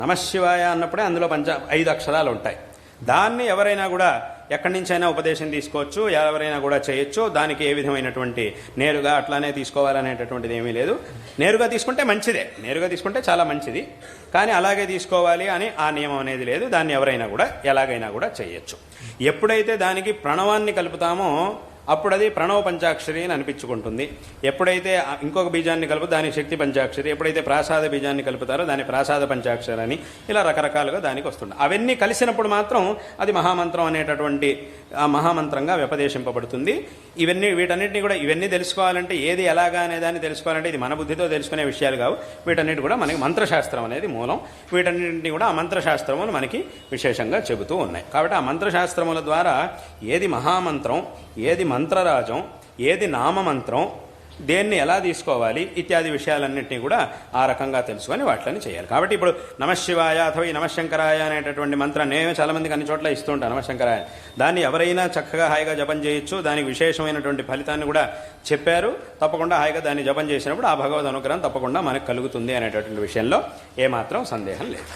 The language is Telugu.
నమశివాయ అన్నప్పుడే అందులో 5 అక్షరాలు ఉంటాయి. దాన్ని ఎవరైనా కూడా ఎక్కడి నుంచైనా ఉపదేశం తీసుకోవచ్చు, ఎవరైనా కూడా చేయొచ్చు. దానికి ఏ విధమైనటువంటి నేరుగా అట్లానే తీసుకోవాలనేటటువంటిది ఏమీ లేదు. నేరుగా తీసుకుంటే మంచిదే, నేరుగా తీసుకుంటే చాలా మంచిది. కానీ అలాగే తీసుకోవాలి అని ఆ నియమం అనేది లేదు. దాన్ని ఎవరైనా కూడా ఎలాగైనా కూడా చేయొచ్చు. ఎప్పుడైతే దానికి ప్రణవాన్ని కలుపుతామో అప్పుడు అది ప్రణవ పంచాక్షరి అని అనిపించుకుంటుంది. ఎప్పుడైతే ఇంకొక బీజాన్ని కలుపు దానికి శక్తి పంచాక్షరి, ఎప్పుడైతే ప్రాసాద బీజాన్ని కలుపుతారో దాని ప్రాసాద పంచాక్షరి అని ఇలా రకరకాలుగా దానికి వస్తుంది. అవన్నీ కలిసినప్పుడు మాత్రం అది మహామంత్రం అనేటటువంటి మహామంత్రంగా వ్యపదేశింపబడుతుంది. వీటన్నిటిని కూడా ఇవన్నీ తెలుసుకోవాలంటే ఏది ఎలాగా అనే దాన్ని తెలుసుకోవాలంటే ఇది మన బుద్ధితో తెలుసుకునే విషయాలు కావు. వీటన్నిటి కూడా మనకి మంత్రశాస్త్రం అనేది మూలం. వీటన్నింటినీ కూడా ఆ మంత్రశాస్త్రములు మనకి విశేషంగా చెబుతూ ఉన్నాయి. కాబట్టి ఆ మంత్రశాస్త్రముల ద్వారా ఏది మహామంత్రం, ఏది మంత్రరాజం, ఏది నామమంత్రం, దేన్ని ఎలా తీసుకోవాలి ఇత్యాది విషయాలన్నింటినీ కూడా ఆ రకంగా తెలుసుకొని వాటిని చేయాలి. కాబట్టి ఇప్పుడు నమశివాయ అథవా ఈ నమశంకరాయ అనేటటువంటి మంత్రాన్ని నేను చాలా మందికి అన్ని చోట్ల ఇస్తూ ఉంటాను. నమశంకరాయ దాన్ని ఎవరైనా చక్కగా హాయిగా జపం చేయొచ్చు. దానికి విశేషమైనటువంటి ఫలితాన్ని కూడా చెప్పారు. తప్పకుండా హాయిగా దాన్ని జపం చేసినప్పుడు ఆ భగవద్ అనుగ్రహం తప్పకుండా మనకు కలుగుతుంది అనేటటువంటి విషయంలో ఏమాత్రం సందేహం లేదు.